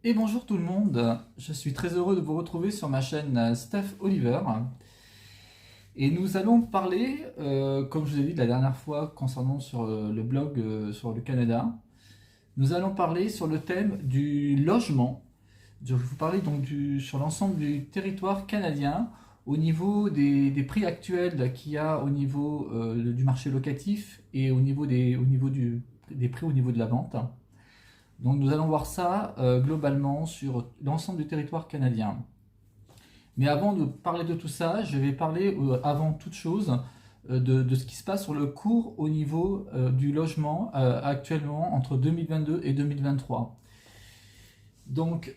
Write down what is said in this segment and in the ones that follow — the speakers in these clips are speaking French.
Et bonjour tout le monde, je suis très heureux de vous retrouver sur ma chaîne Steph Oliver. Et nous allons parler, comme je vous ai dit la dernière fois concernant sur le blog sur le Canada, nous allons parler sur le thème du logement. Je vais vous parler donc sur l'ensemble du territoire canadien au niveau des prix actuels qu'il y a au niveau du marché locatif et au niveau des prix au niveau de la vente. Donc nous allons voir ça globalement sur l'ensemble du territoire canadien. Mais avant de parler de tout ça, je vais parler avant toute chose de ce qui se passe sur le cours au niveau du logement actuellement entre 2022 et 2023. Donc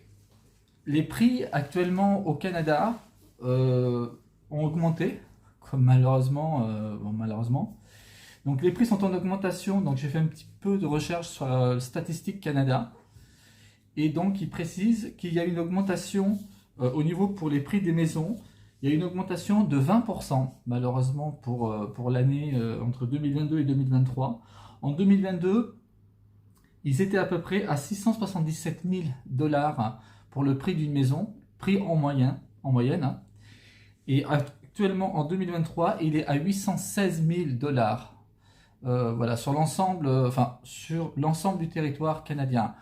les prix actuellement au Canada ont augmenté, comme malheureusement. Donc les prix sont en augmentation, donc j'ai fait un petit peu de recherche sur la Statistique Canada, et donc il précise qu'il y a une augmentation au niveau pour les prix des maisons, il y a une augmentation de 20% malheureusement pour l'année entre 2022 et 2023. En 2022, ils étaient à peu près à 677 000 $ pour le prix d'une maison, prix en moyenne, hein. Et actuellement en 2023, il est à 816 000 $. Voilà, sur l'ensemble du territoire canadien.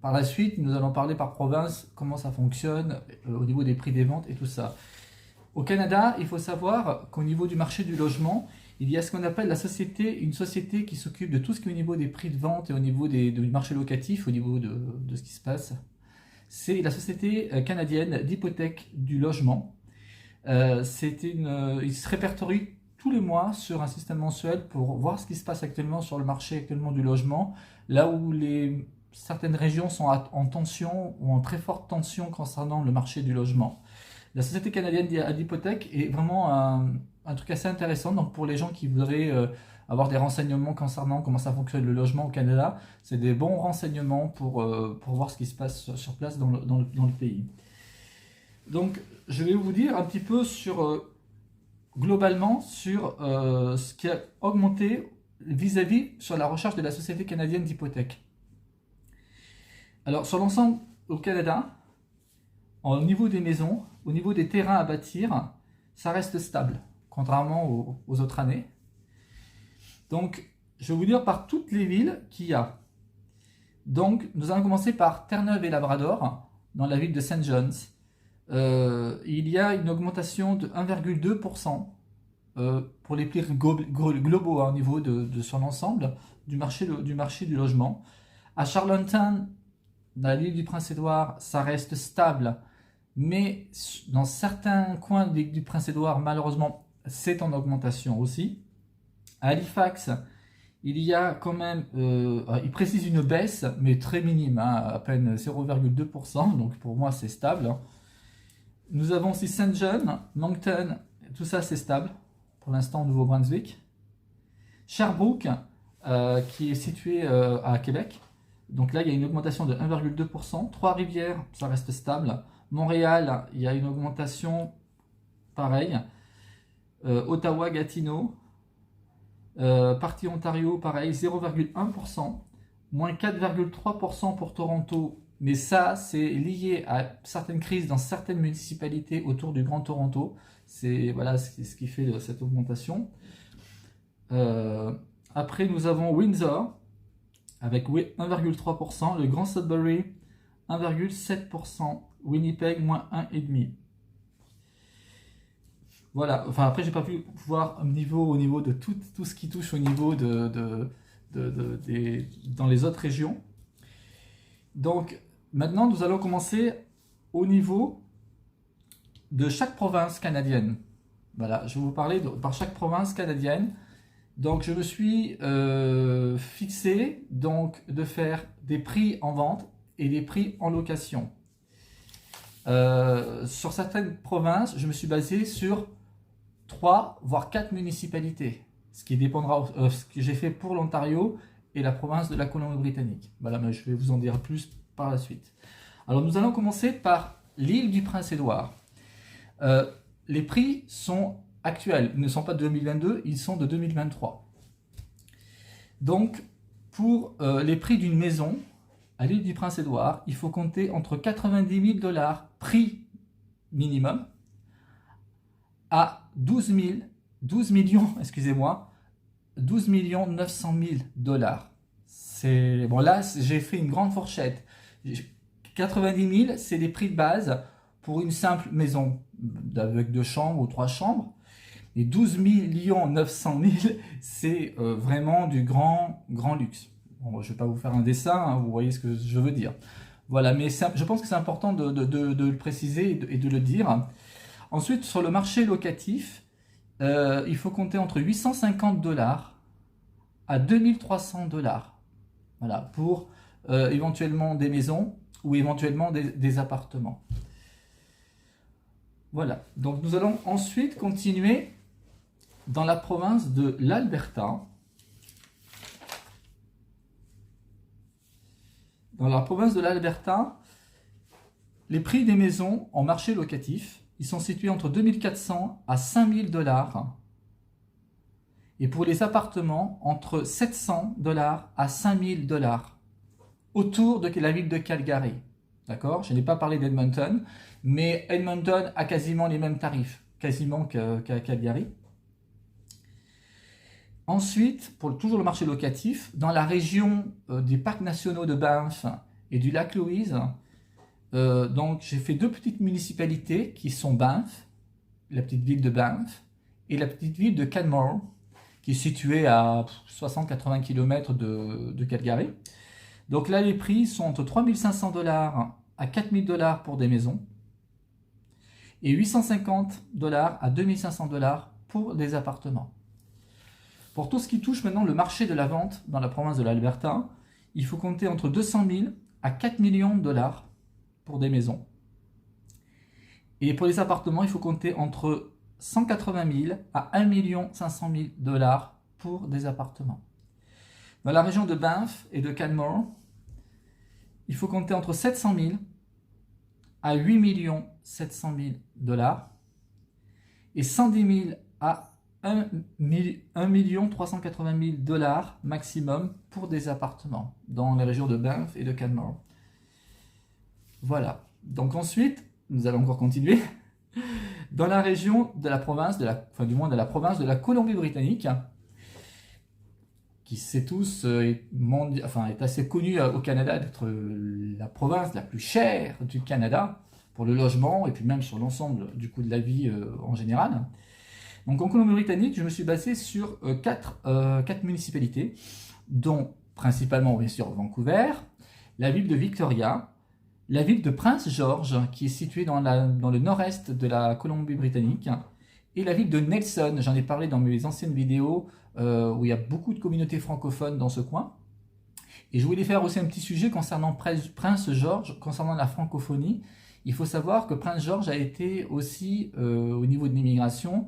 Par la suite, nous allons parler par province, comment ça fonctionne au niveau des prix des ventes et tout ça. Au Canada, il faut savoir qu'au niveau du marché du logement, il y a ce qu'on appelle une société qui s'occupe de tout ce qui est au niveau des prix de vente et au niveau du marché locatif, au niveau de ce qui se passe. C'est la Société canadienne d'hypothèque du logement. Il se répertorie tous les mois sur un système mensuel pour voir ce qui se passe actuellement sur le marché actuellement du logement, là où certaines régions sont en tension ou en très forte tension concernant le marché du logement. La Société canadienne d'hypothèque est vraiment un truc assez intéressant. Donc pour les gens qui voudraient avoir des renseignements concernant comment ça fonctionne le logement au Canada, c'est des bons renseignements pour voir ce qui se passe sur place dans le pays. Donc je vais vous dire un petit peu globalement sur ce qui a augmenté vis-à-vis sur la recherche de la Société canadienne d'hypothèque. Alors sur l'ensemble au Canada, au niveau des maisons, au niveau des terrains à bâtir, ça reste stable, contrairement aux autres années. Donc je vais vous dire par toutes les villes qu'il y a. Donc nous allons commencer par Terre-Neuve et Labrador, dans la ville de St. John's. Il y a une augmentation de 1,2% pour les prix globaux au niveau sur l'ensemble du marché du logement. À Charlottetown, dans l'île du Prince-Édouard, ça reste stable, mais dans certains coins de l'île du Prince-Édouard, malheureusement, c'est en augmentation aussi. À Halifax, il y a quand même, il précise une baisse, mais très minime, hein, à peine 0,2%, donc pour moi c'est stable, hein. Nous avons aussi Saint John, Moncton, tout ça c'est stable pour l'instant au Nouveau-Brunswick. Sherbrooke, qui est situé à Québec, donc là il y a une augmentation de 1,2%. Trois-Rivières, ça reste stable. Montréal, il y a une augmentation pareil. Ottawa, Gatineau, partie Ontario, pareil, 0,1%. Moins 4,3% pour Toronto. Mais ça, c'est lié à certaines crises dans certaines municipalités autour du Grand Toronto. C'est voilà ce qui fait cette augmentation. Après, nous avons Windsor avec 1,3%. Le Grand Sudbury, 1,7%. Winnipeg, moins 1,5%. Voilà. Enfin, après, j'ai pas pu voir au niveau de tout ce qui touche au niveau dans les autres régions. Donc, maintenant, nous allons commencer au niveau de chaque province canadienne. Voilà, je vais vous parler par chaque province canadienne. Donc, je me suis fixé donc, de faire des prix en vente et des prix en location. Sur certaines provinces, je me suis basé sur 3 voire 4 municipalités, ce qui dépendra de ce que j'ai fait pour l'Ontario et la province de la Colombie-Britannique. Voilà, mais je vais vous en dire plus par la suite. Alors nous allons commencer par l'île du Prince-Édouard. Les prix sont actuels, ils ne sont pas de 2022, ils sont de 2023. Donc pour les prix d'une maison, à l'île du Prince-Édouard, il faut compter entre 90 000 $ prix minimum à 12 millions, excusez-moi, 12 900 000 $. C'est bon, là j'ai fait une grande fourchette. 90 000, c'est les prix de base pour une simple maison avec 2 chambres ou 3 chambres. Et 12 900 000, c'est vraiment du grand luxe. Bon, je ne vais pas vous faire un dessin, hein, vous voyez ce que je veux dire. Voilà, mais je pense que c'est important de le préciser et de le dire. Ensuite, sur le marché locatif, il faut compter entre 850 $ à 2300 $. Voilà, pour éventuellement des maisons ou éventuellement des appartements. Voilà, donc nous allons ensuite continuer dans la province de l'Alberta. Dans la province de l'Alberta, les prix des maisons en marché locatif, ils sont situés entre 2400 à 5000 $. Et pour les appartements, entre 700 $ à 5000 $, autour de la ville de Calgary. D'accord? Je n'ai pas parlé d'Edmonton, mais Edmonton a quasiment les mêmes tarifs, quasiment qu'à Calgary. Ensuite, pour toujours le marché locatif, dans la région des parcs nationaux de Banff et du lac Louise, donc j'ai fait 2 petites municipalités qui sont Banff, la petite ville de Banff, et la petite ville de Canmore, qui est située à 60-80 km de Calgary. Donc là, les prix sont entre 3 500 $ à 4 000 $ pour des maisons et 850 $ à 2 500 $ pour des appartements. Pour tout ce qui touche maintenant le marché de la vente dans la province de l'Alberta, il faut compter entre 200 000 à 4 millions de $ pour des maisons. Et pour les appartements, il faut compter entre 180 000 à 1 500 000 $ pour des appartements. Dans la région de Banff et de Canmore, il faut compter entre 700 000 à 8 700 000 $ et 110 000 à 1 380 000 $ maximum pour des appartements dans les régions de Banff et de Canmore. Voilà. Donc ensuite, nous allons encore continuer. Dans la région de la province, de la province de la Colombie-Britannique, qui sait tous est assez connue au Canada d'être la province la plus chère du Canada pour le logement et puis même sur l'ensemble du coût de la vie en général. Donc en Colombie-Britannique, je me suis basé sur 4 municipalités, dont principalement bien sûr Vancouver, la ville de Victoria, la ville de Prince George, qui est située dans le nord-est de la Colombie-Britannique, et la ville de Nelson. J'en ai parlé dans mes anciennes vidéos où il y a beaucoup de communautés francophones dans ce coin. Et je voulais faire aussi un petit sujet concernant Prince George, concernant la francophonie. Il faut savoir que Prince George a été aussi, au niveau de l'immigration,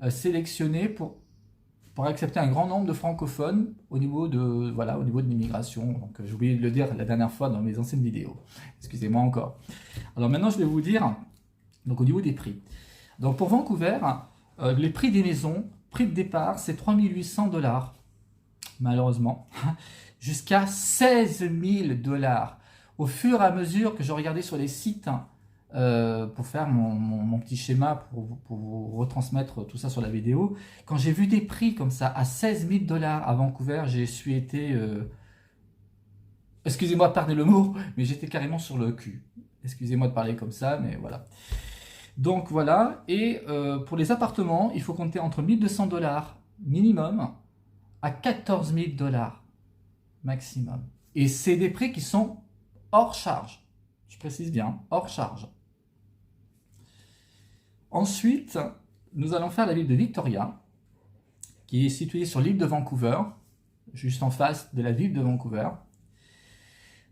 sélectionné pour accepter un grand nombre de francophones au niveau de l'immigration. Donc j'ai oublié de le dire la dernière fois dans mes anciennes vidéos. Excusez-moi encore. Alors maintenant je vais vous dire donc au niveau des prix. Donc pour Vancouver, les prix des maisons, prix de départ, c'est 3 800 $, malheureusement, jusqu'à 16 000 $. Au fur et à mesure que je regardais sur les sites pour faire mon petit schéma, pour vous retransmettre tout ça sur la vidéo, quand j'ai vu des prix comme ça à 16 000 $ à Vancouver, j'ai été... excusez-moi de parler le mot, mais j'étais carrément sur le cul. Excusez-moi de parler comme ça, mais voilà. Donc voilà, et pour les appartements, il faut compter entre 1 200 $ minimum à 14 000 $ maximum. Et c'est des prix qui sont hors charge. Je précise bien, hors charge. Ensuite, nous allons faire la ville de Victoria, qui est située sur l'île de Vancouver, juste en face de la ville de Vancouver.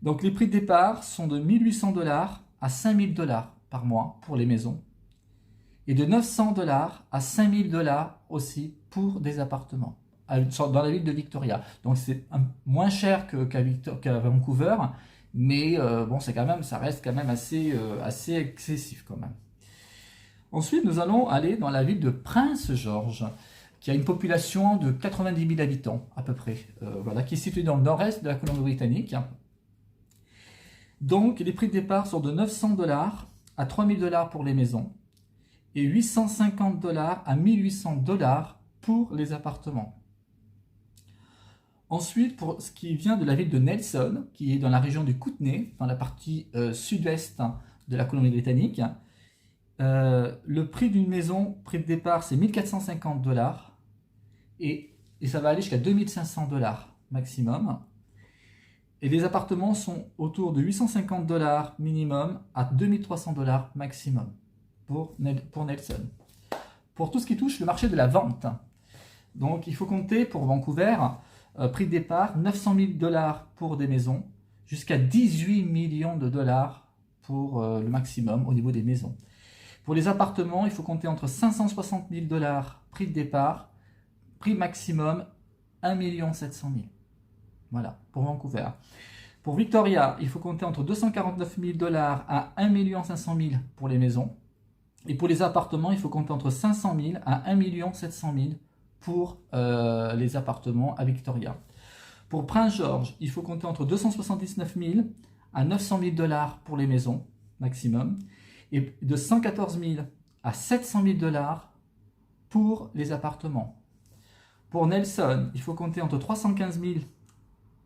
Donc les prix de départ sont de 1 800 $ à 5 000 $ par mois pour les maisons, et de 900 $ à 5 000 $ aussi pour des appartements dans la ville de Victoria. Donc c'est moins cher qu'à Vancouver, mais bon, ça reste quand même assez excessif quand même. Ensuite, nous allons aller dans la ville de Prince George, qui a une population de 90 000 habitants à peu près, qui est située dans le nord-est de la Colombie-Britannique. Donc les prix de départ sont de 900 $ à 3000 $ pour les maisons et 850 $ à 1800 $ pour les appartements. Ensuite, pour ce qui vient de la ville de Nelson, qui est dans la région du Kootenay, dans la partie sud-est de la Colombie-Britannique, le prix d'une maison, prix de départ, c'est 1450 $ et ça va aller jusqu'à 2500 $ maximum. Et les appartements sont autour de 850 $ minimum à 2300 $ maximum pour Nelson. Pour tout ce qui touche le marché de la vente, donc il faut compter pour Vancouver, prix de départ 900 000 $ pour des maisons, jusqu'à 18 millions de dollars pour le maximum au niveau des maisons. Pour les appartements, il faut compter entre 560 000 $ prix de départ, prix maximum 1 700 000. Voilà, pour Vancouver. Pour Victoria, il faut compter entre 249 000 $ à 1 500 000 pour les maisons. Et pour les appartements, il faut compter entre 500 000 à 1 700 000 pour les appartements à Victoria. Pour Prince George, il faut compter entre 279 000 à 900 000 $ pour les maisons, maximum. Et de 114 000 à 700 000 $ pour les appartements. Pour Nelson, il faut compter entre 315 000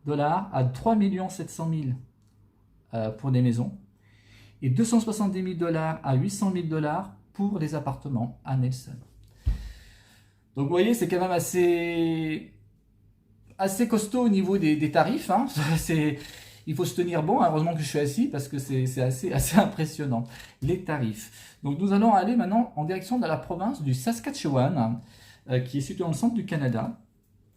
$ à 3 700 000 pour les maisons et 270 000 $ à 800 000 $ pour les appartements à Nelson. Donc vous voyez, c'est quand même assez costaud au niveau des tarifs. Hein. Il faut se tenir bon, hein. Heureusement que je suis assis parce que c'est assez impressionnant, les tarifs. Donc nous allons aller maintenant en direction de la province du Saskatchewan, qui est située dans le centre du Canada.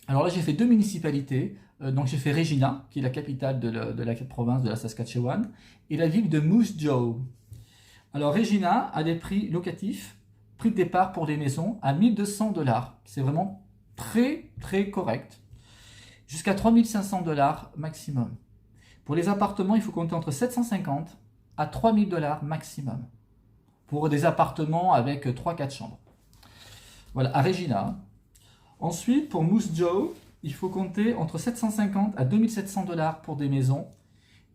Alors là, j'ai fait deux municipalités. Donc j'ai fait Regina, qui est la capitale de la province de la Saskatchewan, et la ville de Moose Jaw. Alors Regina a des prix locatifs, prix de départ pour les maisons à 1200 $. C'est vraiment très très correct. Jusqu'à 3500 $ maximum. Pour les appartements, il faut compter entre 750 à 3000 $ maximum. Pour des appartements avec 3-4 chambres. Voilà, à Regina. Ensuite, pour Moose Jaw, il faut compter entre 750 à 2700 $ pour des maisons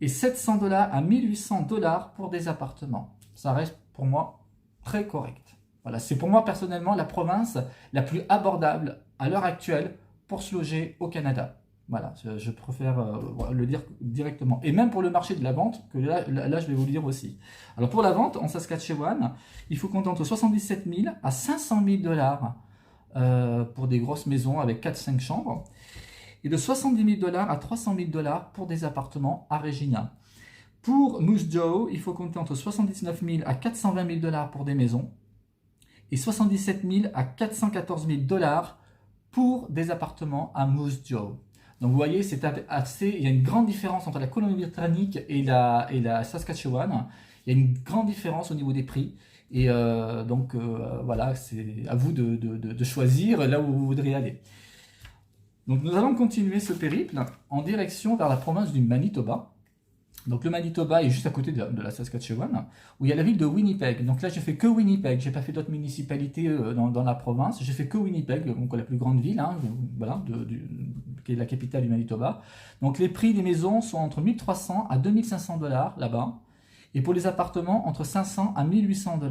et 700 $ à 1800 $ pour des appartements. Ça reste pour moi très correct. Voilà, c'est pour moi personnellement la province la plus abordable à l'heure actuelle pour se loger au Canada. Voilà, je préfère le dire directement. Et même pour le marché de la vente, que là je vais vous le dire aussi. Alors pour la vente en Saskatchewan, il faut compter entre 77 000 à 500 000 $ pour des grosses maisons avec 4-5 chambres. Et de 70 000 $ à 300 000 $ pour des appartements à Regina. Pour Moose Jaw, il faut compter entre 79 000 à 420 000 $ pour des maisons et 77 000 à 414 000 $ pour des appartements à Moose Jaw. Donc vous voyez, il y a une grande différence entre la Colombie-Britannique et la Saskatchewan. Il y a une grande différence au niveau des prix. Et voilà, c'est à vous de choisir là où vous voudriez aller. Donc nous allons continuer ce périple en direction vers la province du Manitoba. Donc le Manitoba est juste à côté de la Saskatchewan, où il y a la ville de Winnipeg. Donc là, j'ai fait que Winnipeg. J'ai pas fait d'autres municipalités dans la province. J'ai fait que Winnipeg, donc la plus grande ville, hein, voilà, qui est la capitale du Manitoba. Donc les prix des maisons sont entre 1300 à 2500 $ là-bas, et pour les appartements entre 500 à 1800 $.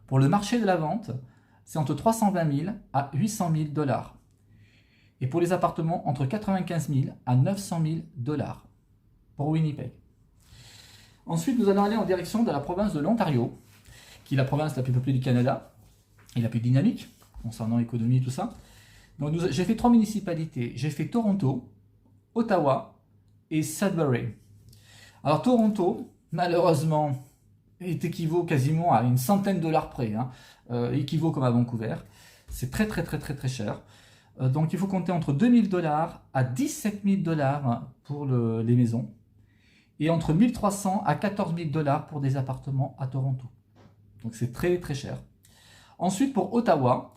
Pour le marché de la vente, c'est entre 320 000 à 800 000 $. Et pour les appartements, entre 95 000 à 900 000 $ pour Winnipeg. Ensuite, nous allons aller en direction de la province de l'Ontario, qui est la province la plus peuplée du Canada et la plus dynamique concernant l'économie et tout ça. Donc j'ai fait 3 municipalités. J'ai fait Toronto, Ottawa et Sudbury. Alors Toronto, malheureusement, équivaut quasiment à une centaine de $ près, hein, équivaut comme à Vancouver. C'est très cher. Donc il faut compter entre 2000 $ à 17 000 $ pour les maisons et entre 1300 à 14 000 $ pour des appartements à Toronto. Donc c'est très cher. Ensuite pour Ottawa,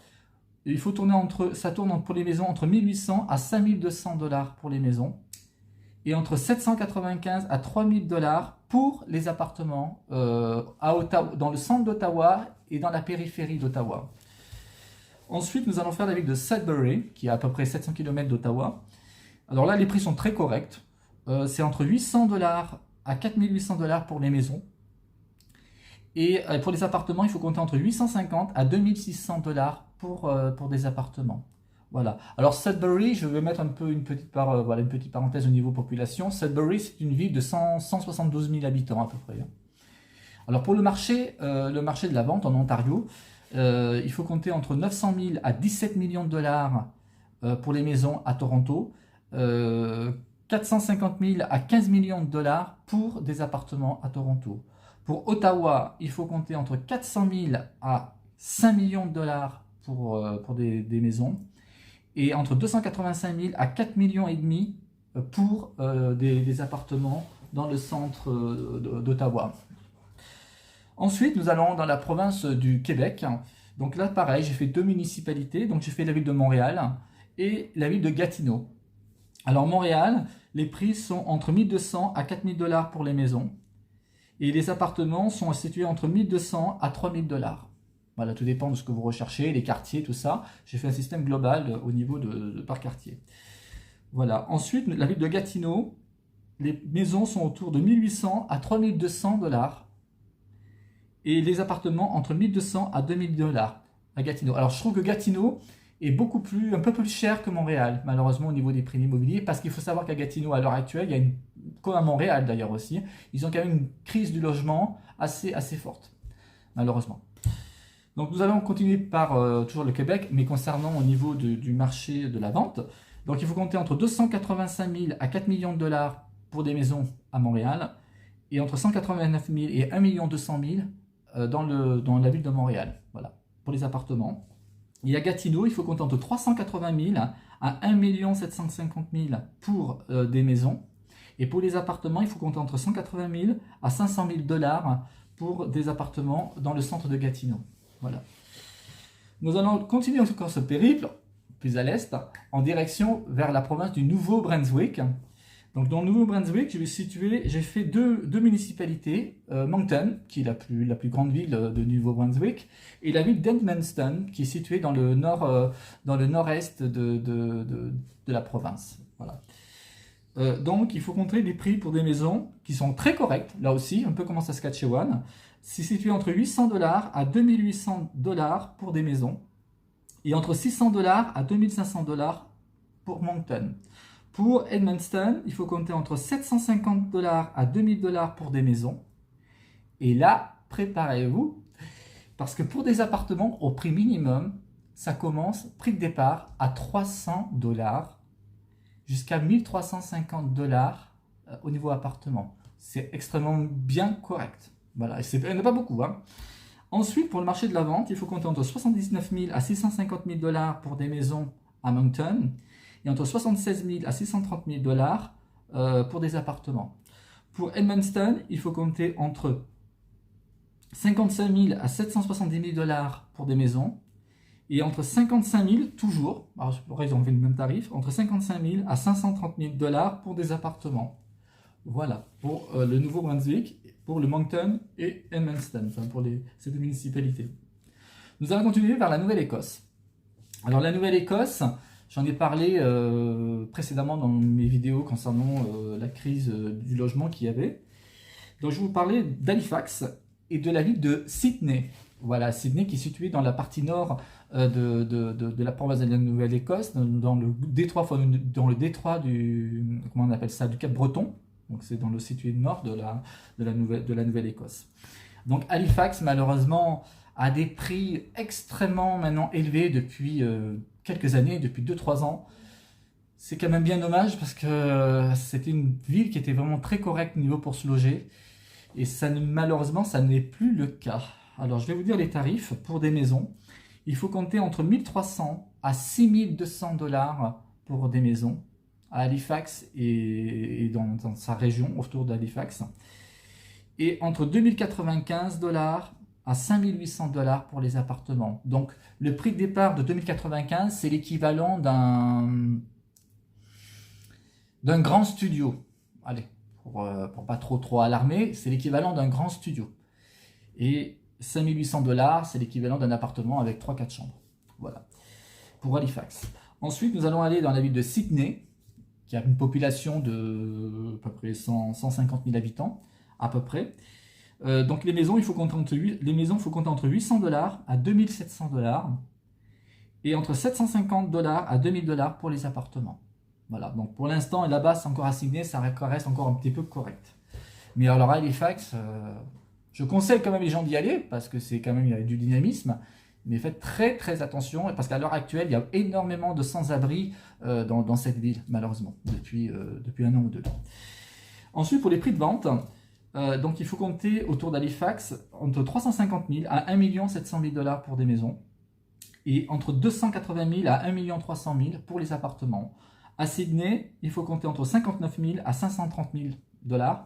ça tourne pour les maisons entre 1800 à 5200 $ pour les maisons et entre 795 à 3000 $ pour les appartements à Ottawa, dans le centre d'Ottawa et dans la périphérie d'Ottawa. Ensuite, nous allons faire la ville de Sudbury, qui est à peu près 700 km d'Ottawa. Alors là, les prix sont très corrects. C'est entre 800 $ à 4800 $ pour les maisons. Et pour les appartements, il faut compter entre 850 à 2600 $ pour des appartements. Voilà. Alors Sudbury, je vais mettre une petite parenthèse au niveau population. Sudbury, c'est une ville de 172 000 habitants à peu près. Alors pour le marché de la vente en Ontario, il faut compter entre 900 000 à 17 millions de dollars pour les maisons à Toronto, 450 000 à 15 millions de dollars pour des appartements à Toronto. Pour Ottawa, il faut compter entre 400 000 à 5 millions de dollars pour des maisons et entre 285 000 à 4 millions et demi pour des appartements dans le centre d'Ottawa. Ensuite, nous allons dans la province du Québec. Donc là, pareil, j'ai fait 2 municipalités. Donc j'ai fait la ville de Montréal et la ville de Gatineau. Alors Montréal, les prix sont entre 1200 à 4000 $ pour les maisons. Et les appartements sont situés entre 1200 à 3000 $. Voilà, tout dépend de ce que vous recherchez, les quartiers, tout ça. J'ai fait un système global au niveau par quartier. Voilà. Ensuite, la ville de Gatineau, les maisons sont autour de 1800 à 3200 $. Et les appartements entre 1200 à 2000 $ à Gatineau. Alors je trouve que Gatineau est un peu plus cher que Montréal, malheureusement au niveau des prix immobiliers, parce qu'il faut savoir qu'à Gatineau, à l'heure actuelle, comme à Montréal d'ailleurs aussi, ils ont quand même une crise du logement assez forte, malheureusement. Donc nous allons continuer par toujours le Québec, mais concernant au niveau du marché de la vente. Donc il faut compter entre 285 000 à 4 millions de $ pour des maisons à Montréal, et entre 189 000 et 1 200 000 dans la ville de Montréal, voilà, pour les appartements. Et à Gatineau, il faut compter entre 380 000 à 1 750 000 pour des maisons. Et pour les appartements, il faut compter entre 180 000 à 500 000 $ pour des appartements dans le centre de Gatineau. Voilà. Nous allons continuer encore ce périple, plus à l'est, en direction vers la province du Nouveau-Brunswick. Donc dans le Nouveau-Brunswick, j'ai fait deux municipalités, Moncton, qui est la plus grande ville de Nouveau-Brunswick, et la ville d'Edmundston, qui est située dans le nord-est de la province. Voilà. Donc il faut compter les prix pour des maisons qui sont très correctes, là aussi, un peu comme en Saskatchewan. C'est situé entre 800 $ à 2800 $ pour des maisons, et entre 600 $ à 2500 $ pour Moncton. Pour Edmundston, il faut compter entre 750 $ à 2000 $ pour des maisons. Et là, préparez-vous, parce que pour des appartements au prix minimum, ça commence, prix de départ, à 300 $ jusqu'à 1350 $ au niveau appartement. C'est extrêmement bien correct. Voilà, il n'y en a pas beaucoup. Hein. Ensuite, pour le marché de la vente, il faut compter entre 79 000 à 650 000 $ pour des maisons à Moncton, et entre 76 000 à 630 000 $ pour des appartements. Pour Edmundston, il faut compter entre 55 000 à 770 000 $ pour des maisons, et entre 55 000 toujours, alors ils ont fait le même tarif, entre 55 000 à 530 000 $ pour des appartements. Voilà, pour le Nouveau-Brunswick, pour le Moncton et Edmundston, enfin pour ces deux municipalités. Nous allons continuer vers la Nouvelle-Écosse. Alors la Nouvelle-Écosse, j'en ai parlé précédemment dans mes vidéos concernant la crise du logement qu'il y avait. Donc je vais vous parler d'Halifax et de la ville de Sydney. Voilà, Sydney qui est située dans la partie nord de la province de la Nouvelle-Écosse, dans le détroit du, comment on appelle ça, du Cap-Breton. Donc c'est dans le situé nord de la Nouvelle-Écosse. Donc Halifax, malheureusement, a des prix extrêmement maintenant élevés depuis quelques années, depuis 2-3 ans. C'est quand même bien dommage parce que c'était une ville qui était vraiment très correcte au niveau pour se loger. Et malheureusement, ça n'est plus le cas. Alors, je vais vous dire les tarifs pour des maisons. Il faut compter entre 1300 à 6200 $ pour des maisons à Halifax et dans sa région autour d'Halifax. Et entre 2095 $ à 5800 $ pour les appartements. Donc, le prix de départ de 2095, c'est l'équivalent d'un grand studio. Allez, pour pas trop alarmer, c'est l'équivalent d'un grand studio. Et 5800 $, c'est l'équivalent d'un appartement avec 3-4 chambres. Voilà, pour Halifax. Ensuite, nous allons aller dans la ville de Sydney. qui a une population de à peu près 150 000 habitants, à peu près. Donc les maisons, il faut compter entre, il faut compter entre 800 $ à 2700 $, et entre 750 $ à 2000 $ pour les appartements. Voilà, donc pour l'instant, là-bas, c'est encore assigné, ça reste encore un petit peu correct. Mais alors à Halifax, je conseille quand même les gens d'y aller, parce que c'est quand même, il y a du dynamisme, mais faites très très attention, parce qu'à l'heure actuelle, il y a énormément de sans-abri dans cette ville, malheureusement, depuis un an ou deux. Ensuite, pour les prix de vente, donc il faut compter autour d'Halifax entre 350 000 à 1 700 000 $ pour des maisons, et entre 280 000 à 1 300 000 pour les appartements. À Sydney, il faut compter entre 59 000 à 530 000 $,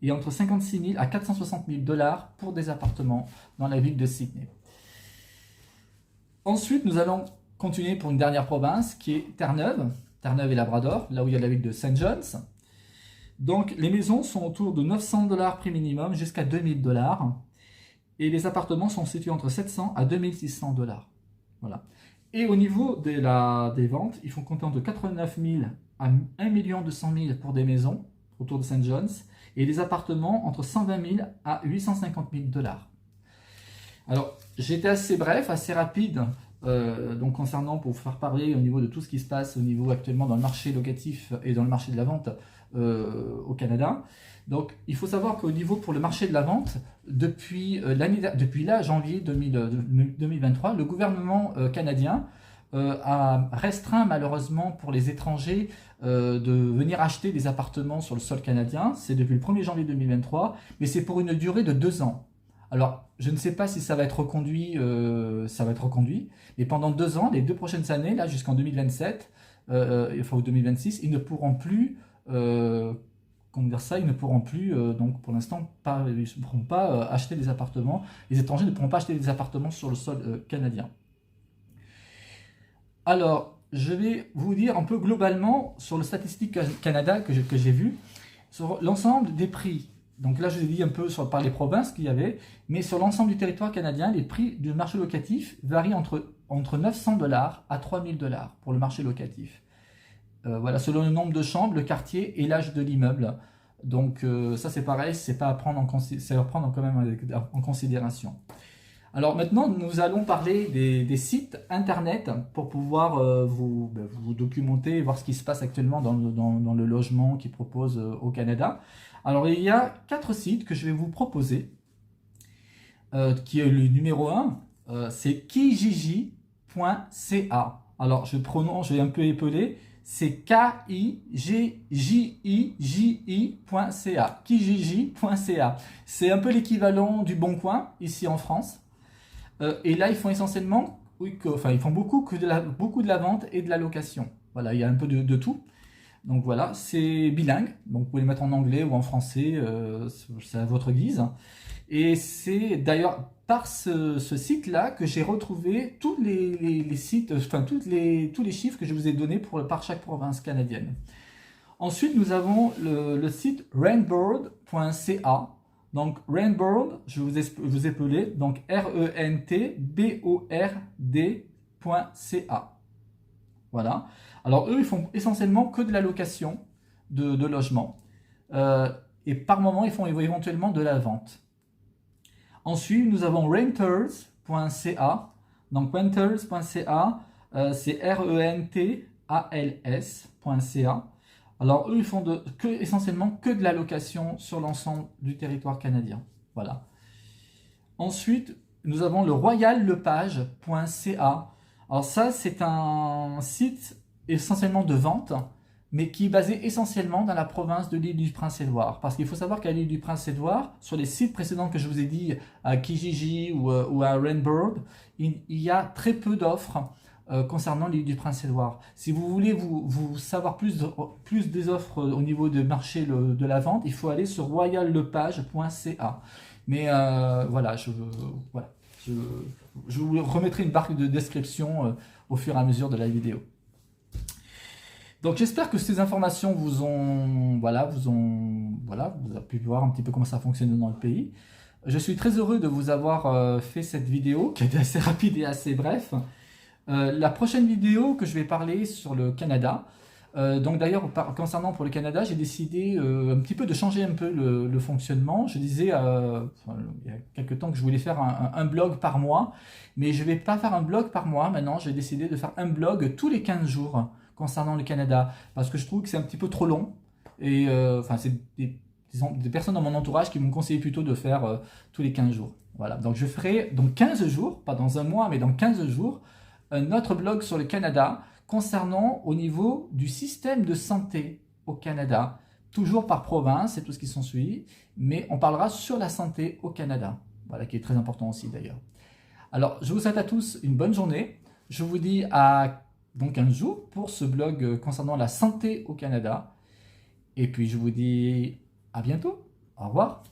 et entre 56 000 à 460 000 $ pour des appartements dans la ville de Sydney. Ensuite, nous allons continuer pour une dernière province qui est Terre-Neuve et Labrador, là où il y a la ville de St. John's. Donc les maisons sont autour de 900 $ prix minimum jusqu'à 2000 $, et les appartements sont situés entre 700 à 2600 $. Voilà. Et au niveau des ventes, il faut compter entre 89 000 à 1 200 000 pour des maisons autour de St. John's, et les appartements entre 120 000 à 850 000 $. Alors, j'étais assez bref, assez rapide, donc concernant, pour vous faire parler au niveau de tout ce qui se passe au niveau actuellement dans le marché locatif et dans le marché de la vente au Canada. Donc, il faut savoir qu'au niveau pour le marché de la vente, depuis janvier 2023, le gouvernement canadien a restreint malheureusement pour les étrangers de venir acheter des appartements sur le sol canadien. C'est depuis le 1er janvier 2023, mais c'est pour une durée de 2 ans. Alors, je ne sais pas si ça va être reconduit, mais pendant 2 ans, les 2 prochaines années, là jusqu'en 2027, enfin 2026, ils ne pourront plus, donc pour l'instant, ils ne pourront pas acheter des appartements. Les étrangers ne pourront pas acheter des appartements sur le sol canadien. Alors, je vais vous dire un peu globalement sur le Statistique Canada que j'ai vu, sur l'ensemble des prix. Donc là, je vous ai dit un peu par les provinces qu'il y avait, mais sur l'ensemble du territoire canadien, les prix du marché locatif varient entre 900 $ à 3000 $ pour le marché locatif. Voilà, selon le nombre de chambres, le quartier et l'âge de l'immeuble. Donc ça, c'est pareil, c'est à prendre quand même en considération. Alors maintenant, nous allons parler des sites internet pour pouvoir vous documenter et voir ce qui se passe actuellement dans le logement qu'ils proposent au Canada. Alors il y a 4 sites que je vais vous proposer, qui est le numéro 1, c'est kijiji.ca. Alors je vais un peu épeler, c'est kijiji.ca, kijiji.ca. C'est un peu l'équivalent du Bon Coin ici en France. Et là, ils font essentiellement, ils font beaucoup de la vente et de la location. Voilà, il y a un peu de tout. Donc voilà, c'est bilingue. Donc vous pouvez le mettre en anglais ou en français, c'est à votre guise. Et c'est d'ailleurs par ce site-là que j'ai retrouvé tous les sites, enfin tous les chiffres que je vous ai donnés par chaque province canadienne. Ensuite, nous avons le site rentboard.ca. Donc Rentboard, je vous ai appelé, donc rentboard.ca. Voilà. Alors eux, ils font essentiellement que de la location de logements. Et par moment, ils font éventuellement de la vente. Ensuite, nous avons renters.ca. Donc renters.ca, c'est rentals.ca. Alors eux, ils font essentiellement que de la location sur l'ensemble du territoire canadien. Voilà. Ensuite, nous avons le royallepage.ca. Alors ça, c'est un site essentiellement de vente, mais qui est basé essentiellement dans la province de l'île du Prince-Édouard. Parce qu'il faut savoir qu'à l'île du Prince-Édouard, sur les sites précédents que je vous ai dit, à Kijiji ou à Rentboard, il y a très peu d'offres concernant l'île du Prince-Édouard. Si vous voulez vous savoir plus des offres au niveau du marché de la vente, il faut aller sur royallepage.ca. Mais voilà, je vous remettrai une barre de description au fur et à mesure de la vidéo. Donc j'espère que ces informations vous avez pu voir un petit peu comment ça fonctionne dans le pays. Je suis très heureux de vous avoir fait cette vidéo qui a été assez rapide et assez bref. La prochaine vidéo que je vais parler sur le Canada, Donc d'ailleurs, concernant pour le Canada, j'ai décidé un petit peu de changer un peu le fonctionnement. Je disais enfin, il y a quelques temps que je voulais faire un blog par mois, mais je ne vais pas faire un blog par mois. Maintenant, j'ai décidé de faire un blog tous les 15 jours concernant le Canada, parce que je trouve que c'est un petit peu trop long. Et enfin, c'est disons, des personnes dans mon entourage qui m'ont conseillé plutôt de faire tous les 15 jours. Voilà, donc je ferai dans 15 jours, pas dans un mois, mais dans 15 jours, un autre blog sur le Canada concernant au niveau du système de santé au Canada, toujours par province et tout ce qui s'ensuit, mais on parlera sur la santé au Canada, voilà, qui est très important aussi d'ailleurs. Alors, je vous souhaite à tous une bonne journée. Je vous dis à donc 15 jours pour ce blog concernant la santé au Canada. Et puis, je vous dis à bientôt. Au revoir.